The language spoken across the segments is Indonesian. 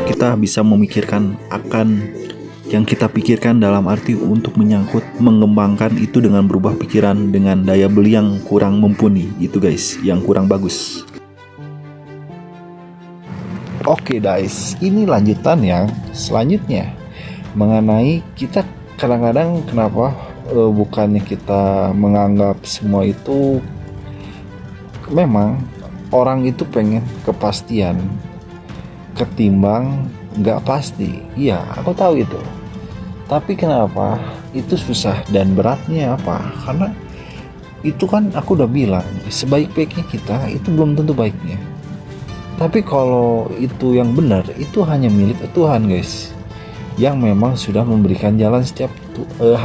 kita bisa memikirkan akan yang kita pikirkan, dalam arti untuk menyangkut mengembangkan itu dengan berubah pikiran dengan daya beli yang kurang mumpuni itu guys, yang kurang bagus. Oke guys, ini lanjutan yang selanjutnya mengenai kita kadang-kadang kenapa bukannya kita menganggap semua itu, memang orang itu pengen kepastian ketimbang nggak pasti. Iya, aku tahu itu. Tapi kenapa itu susah dan beratnya apa? Karena itu kan aku udah bilang, sebaik-baiknya kita itu belum tentu baiknya. Tapi kalau itu yang benar, itu hanya milik Tuhan guys, yang memang sudah memberikan jalan setiap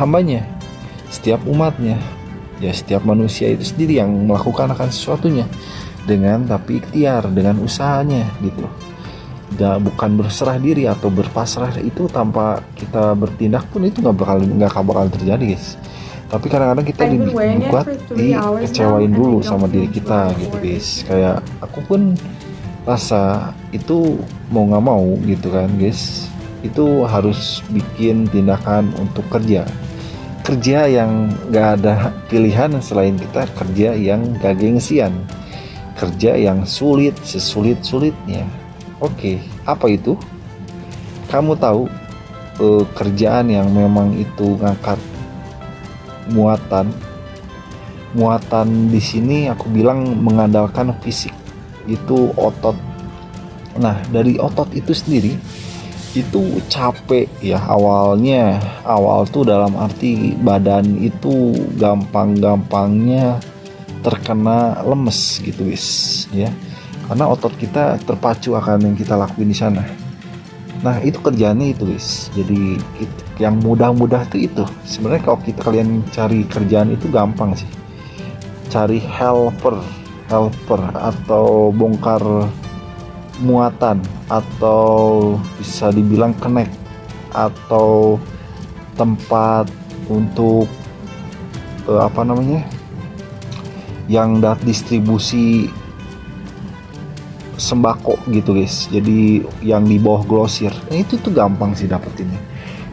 hambanya, setiap umatnya. Ya setiap manusia itu sendiri yang melakukan akan sesuatunya dengan tapi ikhtiar, dengan usahanya gitu. Bukan berserah diri atau berpasrah, itu tanpa kita bertindak pun itu nggak bakal terjadi guys. Tapi kadang-kadang kita dibuat dikecewain dulu sama diri kita gitu guys. Kayak aku pun rasa itu mau nggak mau gitu kan guys, itu harus bikin tindakan untuk kerja yang nggak ada pilihan selain kita kerja yang gak gengsian, kerja yang sesulit-sulitnya. Oke, apa itu? Kamu tahu kerjaan yang memang itu ngangkat muatan di sini aku bilang mengandalkan fisik, itu otot. Nah, dari otot itu sendiri itu capek ya awal tuh, dalam arti badan itu gampangnya terkena lemes gitu guys ya. Karena otot kita terpacu akan yang kita lakuin di sana. Nah itu kerjaannya itu guys. Jadi yang mudah-mudah itu sebenarnya kalau kalian cari kerjaan itu gampang sih. Cari helper atau bongkar muatan, atau bisa dibilang connect, atau tempat untuk yang distribusi sembako gitu guys. Jadi yang di bawah glosir, itu tuh gampang sih dapetinnya.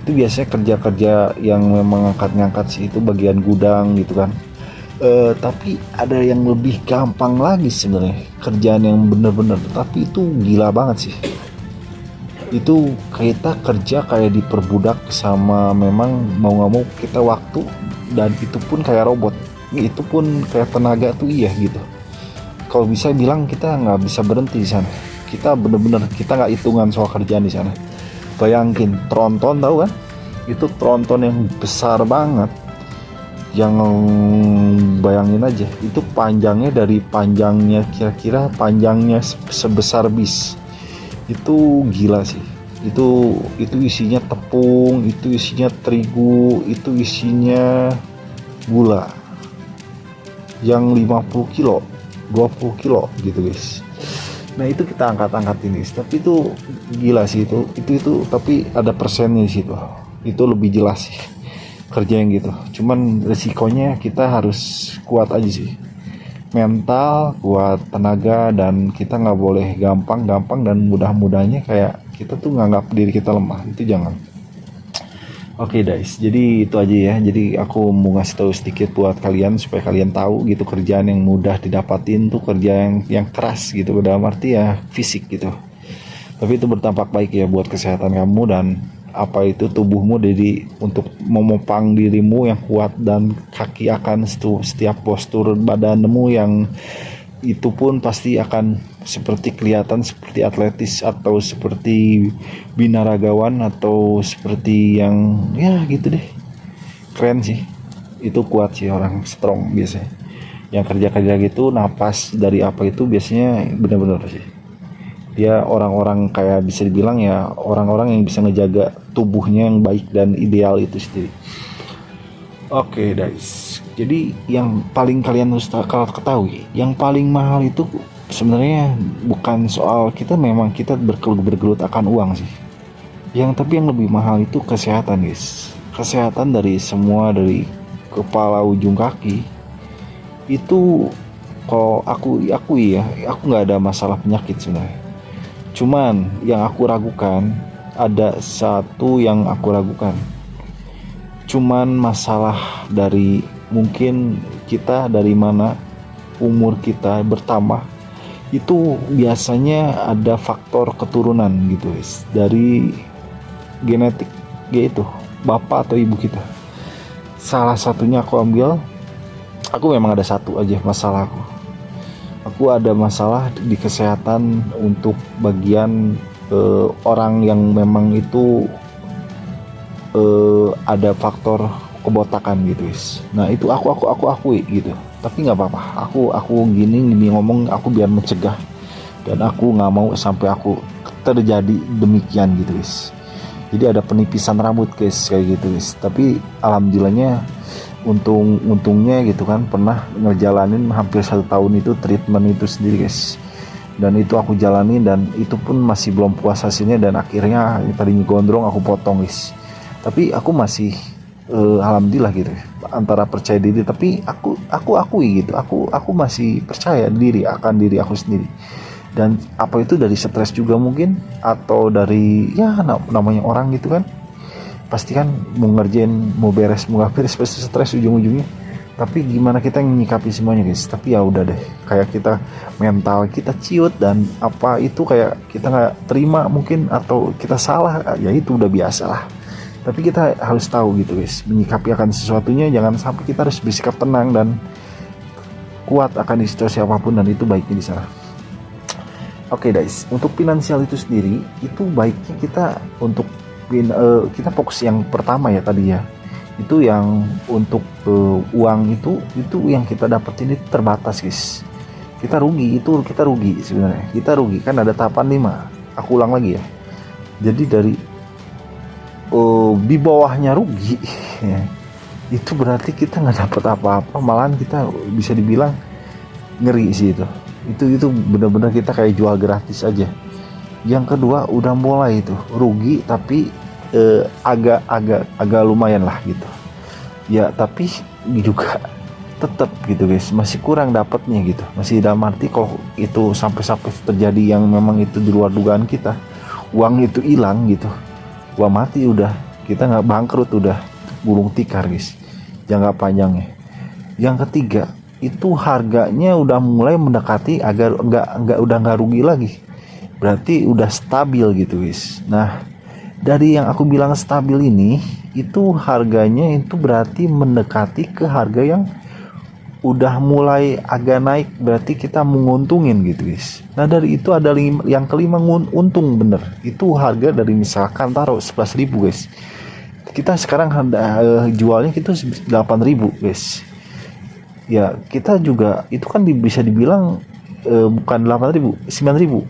Itu biasanya kerja yang memang ngangkat sih, itu bagian gudang gitu kan. Tapi ada yang lebih gampang lagi sebenarnya, kerjaan yang bener-bener tapi itu gila banget sih. Itu kita kerja kayak diperbudak sama, memang mau nggak mau kita waktu, dan itu pun kayak robot, itu pun kayak tenaga tuh iya gitu. Kalau bisa bilang kita nggak bisa berhenti di sana. Kita bener-bener kita nggak hitungan soal kerjaan di sana. Bayangin tronton, tahu kan? Itu tronton yang besar banget. Yang bayangin aja, itu panjangnya kira-kira panjangnya sebesar bis. Itu gila sih. Itu isinya tepung, itu isinya terigu, itu isinya gula. Yang 50 kilo 20 kilo gitu guys. Nah itu kita angkat ini, tapi itu gila sih, itu tapi ada persennya di situ. Itu lebih jelas sih kerja yang gitu. Cuman resikonya kita harus kuat aja sih, mental kuat, tenaga, dan kita nggak boleh gampang dan mudah-mudahnya kayak kita tuh nganggap diri kita lemah, itu jangan. Oke guys, jadi itu aja ya. Jadi aku mau ngasih tahu sedikit buat kalian supaya kalian tahu gitu, kerjaan yang mudah didapatin tuh kerja yang keras gitu, dalam arti ya fisik gitu. Tapi itu berdampak baik ya buat kesehatan kamu dan tubuhmu, jadi untuk memopang dirimu yang kuat, dan kaki akan setiap postur badanmu yang itu pun pasti akan seperti kelihatan seperti atletis, atau seperti binaragawan, atau seperti yang ya gitu deh, keren sih. Itu kuat sih, orang strong biasanya yang kerja gitu. Napas dari itu biasanya benar-benar sih dia orang-orang kayak bisa dibilang ya orang-orang yang bisa ngejaga tubuhnya yang baik dan ideal itu sendiri. Oke guys, jadi yang paling kalian harus ketahui, yang paling mahal itu sebenarnya bukan soal kita, memang kita bergelut akan uang sih. Tapi yang lebih mahal itu kesehatan guys. Kesehatan dari kepala ujung kaki. Itu kalau aku nggak ada masalah penyakit sebenarnya. Cuman yang aku ragukan, ada satu yang aku ragukan, cuman masalah dari mungkin kita dari mana umur kita bertambah, itu biasanya ada faktor keturunan gitu guys, dari genetik, yaitu bapak atau ibu kita. Salah satunya aku memang ada satu aja masalah. Aku ada masalah di kesehatan untuk bagian orang yang memang itu ada faktor kebotakan gitu guys. Nah itu aku akui gitu. Tapi nggak apa-apa. Aku gini ngomong, aku biar mencegah, dan aku nggak mau sampai aku terjadi demikian gitu guys. Jadi ada penipisan rambut guys kayak gitu guys. Tapi alhamdulillahnya untungnya gitu kan, pernah ngejalanin hampir 1 tahun itu treatment itu sendiri guys, dan itu aku jalani, dan itu pun masih belum puas hasilnya, dan akhirnya tadinya gondrong aku potong guys. Tapi aku masih alhamdulillah gitu, antara percaya diri, tapi aku akui gitu, aku masih percaya diri akan diri aku sendiri. Dan apa itu dari stres juga mungkin, atau dari ya namanya orang gitu kan, pasti kan mau ngerjain, mau beres, mau gak beres, pasti stres ujung-ujungnya. Tapi gimana kita menyikapi semuanya guys. Tapi ya udah deh, kayak kita mental kita ciut, dan apa itu kayak kita nggak terima mungkin, atau kita salah, ya itu udah biasa lah. Tapi kita harus tahu gitu guys, menyikapi akan sesuatunya, jangan sampai kita harus bersikap tenang dan kuat akan situasi apapun, dan itu baiknya di sana. Oke guys, untuk finansial itu sendiri, itu baiknya kita untuk kita fokus yang pertama ya tadi ya, itu yang untuk uang itu yang kita dapetin itu terbatas guys. Kita rugi sebenarnya, kita rugi kan ada tahapan 5. Aku ulang lagi ya, jadi dari di bawahnya rugi ya, itu berarti kita nggak dapet apa-apa, malahan kita bisa dibilang ngeri sih itu benar-benar kita kayak jual gratis aja. Yang kedua udah mulai itu rugi, tapi agak lumayan lah gitu ya, tapi juga tetap gitu guys, masih kurang dapatnya gitu, masih dalam arti kalau itu sampai terjadi yang memang itu di luar dugaan kita, uang itu hilang gitu, uang mati udah, kita nggak bangkrut, udah gulung tikar guys, jangka panjangnya. Yang ketiga itu harganya udah mulai mendekati agar nggak rugi lagi, berarti udah stabil gitu guys. Nah dari yang aku bilang stabil ini, itu harganya itu berarti mendekati ke harga yang udah mulai agak naik, berarti kita menguntungin gitu guys. Nah dari itu ada yang kelima, untung bener, itu harga dari misalkan taruh 11.000 guys, kita sekarang jualnya itu 8.000 guys. Ya kita juga itu kan bisa dibilang bukan 8.000, 9.000.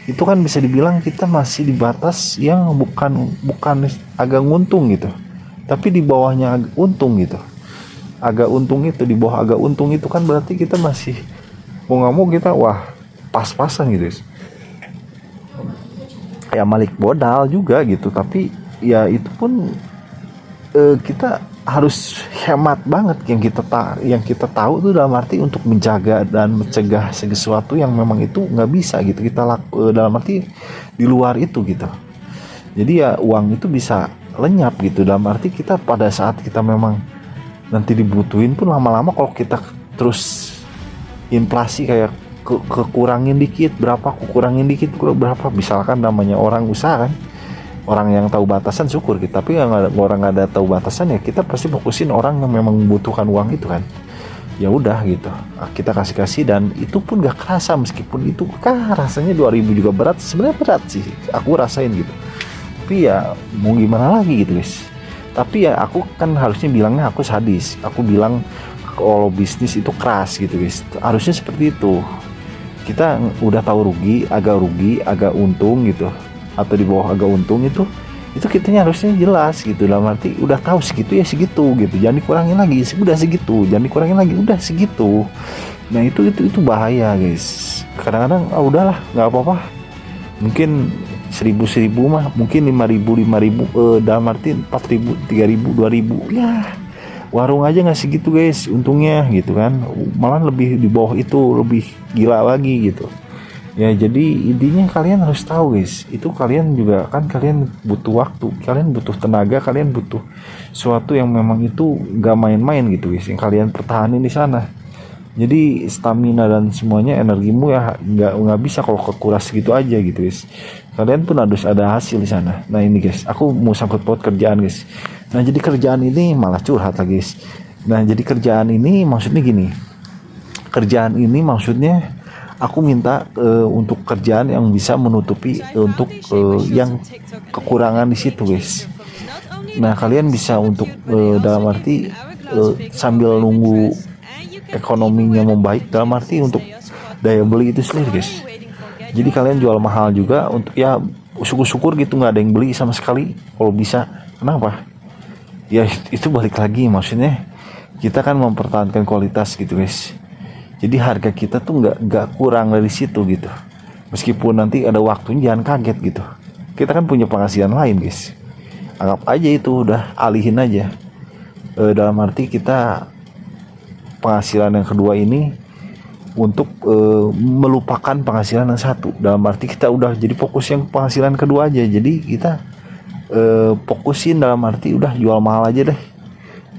Itu kan bisa dibilang kita masih di batas yang bukan agak nguntung gitu, tapi di bawahnya agak untung gitu. Agak untung itu, di bawah agak untung itu kan berarti kita masih mau nggak mau kita wah pas-pasan gitu. Ya balik modal juga gitu, tapi ya itu pun kita harus hemat banget. Yang kita tahu itu dalam arti untuk menjaga dan mencegah sesuatu yang memang itu nggak bisa gitu kita dalam arti di luar itu gitu. Jadi ya uang itu bisa lenyap gitu, dalam arti kita pada saat kita memang nanti dibutuhin pun lama-lama kalau kita terus inflasi kayak kurangin dikit berapa, misalkan namanya orang usaha kan, orang yang tahu batasan syukur gitu, tapi yang orang nggak ada tahu batasan ya kita pasti fokusin orang yang memang membutuhkan uang itu kan. Ya udah gitu, kita kasih dan itu pun gak kerasa, meskipun itu rasanya 2.000 juga berat, sebenarnya berat sih aku rasain gitu, tapi ya mau gimana lagi gitu guys. Tapi ya aku kan harusnya bilangnya aku sadis, aku bilang kalau bisnis itu keras gitu guys, harusnya seperti itu. Kita udah tahu rugi, agak untung gitu, atau di bawah agak untung itu kitanya harusnya jelas gitu, dalam arti udah tahu segitu ya segitu gitu, jangan dikurangin lagi, udah segitu, jangan dikurangin lagi, udah segitu. Nah itu bahaya guys. Kadang-kadang udahlah nggak apa-apa, mungkin 1.000 mah, mungkin 5.000 dalam arti 4.000 3.000 2.000 ya, warung aja nggak segitu guys untungnya gitu kan, malah lebih di bawah itu, lebih gila lagi gitu. Ya jadi intinya kalian harus tahu guys, itu kalian juga kan kalian butuh waktu, kalian butuh tenaga, kalian butuh suatu yang memang itu gak main-main gitu guys, yang kalian pertahanin di sana. Jadi stamina dan semuanya energimu ya nggak bisa kalau kekuras gitu aja gitu guys. Kalian pun harus ada hasil di sana. Nah ini guys, aku mau sangkut paut kerjaan guys. Nah jadi kerjaan ini malah curhat lah guys. Nah jadi kerjaan ini maksudnya gini. Kerjaan ini maksudnya aku minta untuk kerjaan yang bisa menutupi untuk yang kekurangan di situ guys. Nah kalian bisa untuk dalam arti sambil nunggu ekonominya membaik, dalam arti untuk daya beli itu sendiri guys. Jadi kalian jual mahal juga untuk ya syukur-syukur gitu nggak ada yang beli sama sekali kalau bisa. Kenapa? Ya itu balik lagi, maksudnya kita kan mempertahankan kualitas gitu guys. Jadi harga kita tuh nggak kurang dari situ gitu. Meskipun nanti ada waktunya, jangan kaget gitu. Kita kan punya penghasilan lain guys. Anggap aja itu udah alihin aja. Dalam arti kita penghasilan yang kedua ini untuk melupakan penghasilan yang satu. Dalam arti kita udah jadi fokus yang penghasilan kedua aja. Jadi kita fokusin dalam arti udah jual mahal aja deh.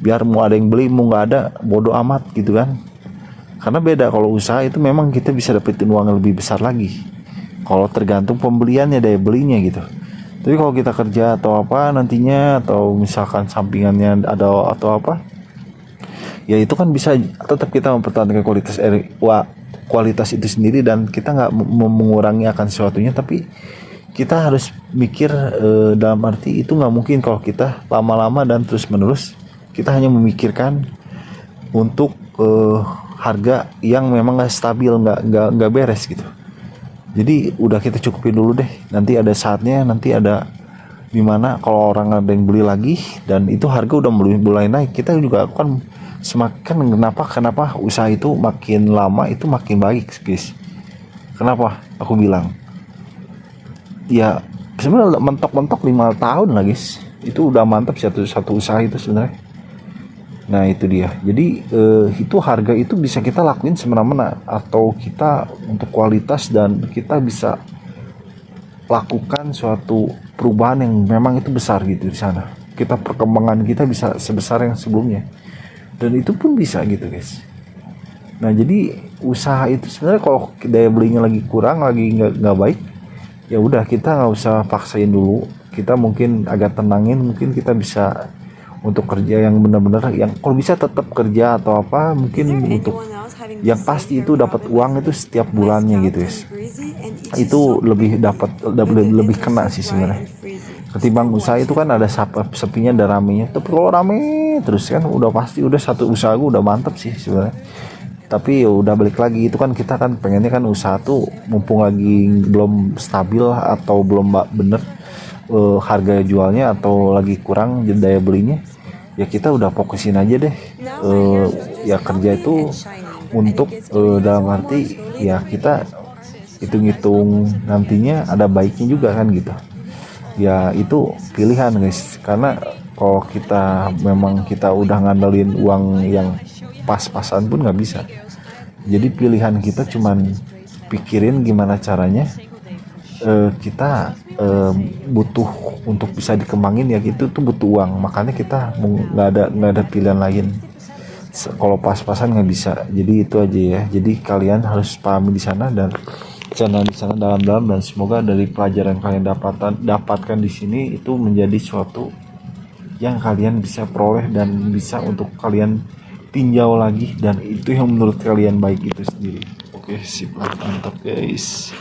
Biar mau ada yang beli, mau nggak ada, bodo amat gitu kan. Karena beda kalau usaha itu memang kita bisa dapetin uang yang lebih besar lagi. Kalau tergantung pembeliannya, daya belinya gitu. Tapi kalau kita kerja atau apa nantinya, atau misalkan sampingannya ada atau apa, ya itu kan bisa tetap kita mempertahankan kualitas itu sendiri, dan kita nggak mengurangi akan sesuatunya, tapi kita harus mikir dalam arti itu nggak mungkin kalau kita lama-lama dan terus menerus kita hanya memikirkan untuk harga yang memang nggak stabil, nggak beres gitu. Jadi udah kita cukupin dulu deh, nanti ada saatnya, nanti ada dimana kalau orang ada yang beli lagi dan itu harga udah mulai naik, kita juga akan semakin kenapa usaha itu makin lama itu makin baik guys. Kenapa aku bilang ya sebenarnya mentok-mentok 5 tahun lah guys, itu udah mantap satu usaha itu sebenarnya. Nah itu dia, jadi itu harga itu bisa kita lakuin semena-mena, atau kita untuk kualitas dan kita bisa lakukan suatu perubahan yang memang itu besar gitu di sana. Kita perkembangan kita bisa sebesar yang sebelumnya. Dan itu pun bisa gitu guys. Nah jadi usaha itu sebenarnya kalau daya belinya lagi kurang, lagi nggak baik, ya udah kita nggak usah paksain dulu. Kita mungkin agak tenangin, mungkin kita bisa untuk kerja yang benar-benar yang kalau bisa tetap kerja atau apa, mungkin untuk yang pasti itu dapat uang itu setiap bulannya gitu guys. Itu lebih lebih kena sih sebenarnya. Ketimbang usaha itu kan ada sepinya, ada ramenya. Tapi kalau rame terus kan udah pasti udah satu usaha gue udah mantep sih sebenarnya. Tapi ya udah balik lagi, itu kan kita kan pengennya kan usaha tuh mumpung lagi belum stabil atau belum bener harga jualnya atau lagi kurang daya belinya, ya kita udah fokusin aja deh ya kerja itu untuk dalam arti ya kita hitung-hitung nantinya ada baiknya juga kan gitu. Ya itu pilihan guys, karena kalau kita memang kita udah ngandelin uang yang pas-pasan pun nggak bisa. Jadi pilihan kita cuman pikirin gimana caranya kita butuh untuk bisa dikembangin, ya gitu tuh butuh uang, makanya kita nggak ada pilihan lain. Kalau pas-pasan nggak bisa. Jadi itu aja ya, jadi kalian harus pahami di sana dan di sana dalam-dalam, dan semoga dari pelajaran kalian dapatkan di sini itu menjadi suatu yang kalian bisa peroleh dan bisa untuk kalian tinjau lagi, dan itu yang menurut kalian baik itu sendiri. Oke, sip, mantap guys.